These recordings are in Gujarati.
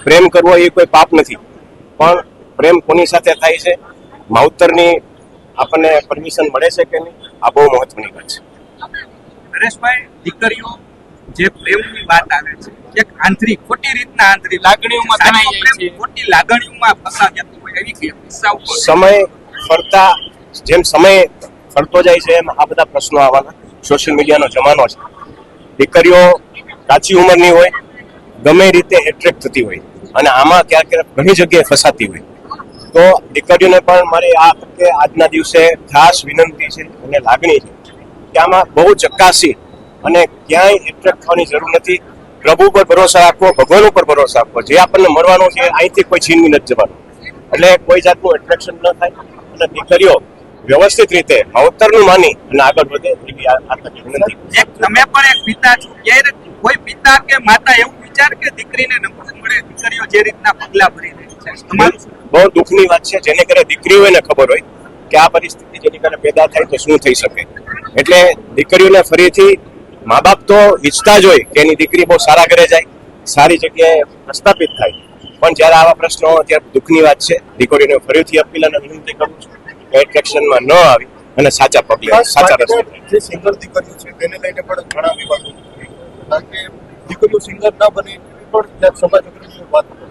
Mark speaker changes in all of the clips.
Speaker 1: પ્રેમ કરવો એ કોઈ પાપ નથી, પણ પ્રેમ કોની સાથે થાય છે, માવતરની આપણને પરમિશન મળે છે કે નહીં, આ બહુ મહત્વની વાત છે.
Speaker 2: નરેશભાઈ, દીકરીઓ જે પ્રેમની વાત આવે છે, એક આંતરિક ખોટી રીતના આંતરિક લાગણીઓમાં તણાઈ જાય છે, ખોટી લાગણીઓમાં ફસાઈ જતી હોય એવી કિસ્સાઓ
Speaker 1: સમય ફરતા જેમ સમય ફરતો જાય છે એમ આ બધા પ્રશ્નો આવવાના. સોશિયલ મીડિયાનો જમાનો છે. દીકરીઓ કાચી ઉંમરની હોય, ગમે રીતે એટ્રેક્ટ થતી હોય અને આમાં ક્યાંક ક્યાંક ઘણી જગ્યાએ ફસાતી હોય, તો દીકરીઓને પણ મારી આ વખતે આજના દિવસે ખાસ વિનંતી છે અને લાગણી છે કે આમાં બહુ ચકાસી અને ક્યાંય એટ્રેક્ટ થવાની જરૂર નથી. પ્રભુ પર ભરોસો રાખવો, ભગવાન ઉપર ભરોસો રાખવો. જે આપણને મળવાનું છે અહીંથી કોઈ છીનવી નથી જવાનું, એટલે કોઈ જાતનું એટ્રેક્શન ન થાય અને દીકરીઓ વ્યવસ્થિત રીતે માવતરનું માની અને આગળ વધે એવી આ વિનંતી.
Speaker 2: તમે પણ એક પિતા છો, ક્યારે કોઈ પિતા કે માતા એવું વિચાર કે દીકરીને નંબર મળે, દીકરીઓ જે રીતના પગલા ભરી રહી છે, તમારું
Speaker 1: બહુ દુઃખની વાત છે. જેને કરે દીકરીઓને ખબર હોય કે આ પરિસ્થિતિ જેની કરે પેદા થાય તો શું થઈ શકે, એટલે દીકરીઓને ફરીથી મા બાપ તો ઈચ્છતા જ હોય કે એની દીકરી બહુ સારા ઘરે જાય, સારી જગ્યાએ પ્રસ્થાપિત થાય, પણ જ્યારે આવા પ્રશ્નો ત્યારે દુઃખની વાત છે. દીકરીઓને ફરીથી અપીલ અને વિનંતી કરું છું કે એટ્રેક્શનમાં ન આવી અને સાચા પગલે સાચા રસ્તે.
Speaker 3: જે સિંગલ દીકરીઓ છે તેને લઈને પણ ઘણા વિવાદો છે, કારણ કે દીકરીઓ સિંગર ના બને એવી પણ ક્યાંક સમાજ અગ્રણીઓ વાત કરે.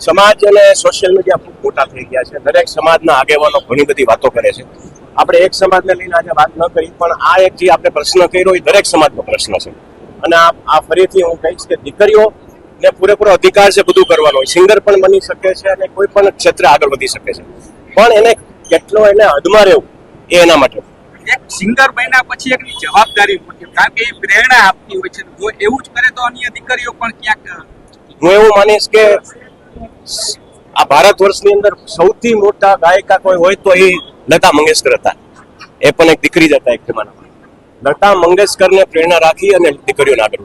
Speaker 1: સમાજ અને સોશિયલ મીડિયા ખૂબ મોટા થઈ ગયા છે. દરેક સમાજના આગેવાનો ઘણી બધી વાતો કરે છે. આપણે એક સમાજને લઈને આજે વાત ન કરી, પણ આ એક જે આપણે પ્રશ્ન કર્યો એ દરેક સમાજનો પ્રશ્ન છે. અને આ ફરીથી હું કહીશ કે દીકરીઓને પૂરેપૂરો અધિકાર છે બધું કરવાનો. સિંગર પણ બની શકે છે અને કોઈ પણ ક્ષેત્રે આગળ વધી શકે છે, પણ એને કેટલો એને હદમાં રહેવું એ એના માટે.
Speaker 2: એક સિંગર બન્યા પછી એકની જવાબદારી મોટી, કારણ કે એ પ્રેરણા આપતી હોય છે. જો એવું જ કરે તો અન્ય દીકરીઓ પણ ક્યાંક.
Speaker 1: હું એવું માનીશ કે આ ભારત વર્ષની અંદર સૌથી મોટા ગાયિકા કોઈ હોય તો એ લતા મંગેશકર હતા. એ પણ એક દીકરી જ હતા એક જમાનામાં. લતા મંગેશકરને પ્રેરણા રાખી અને દીકરીઓને આગળ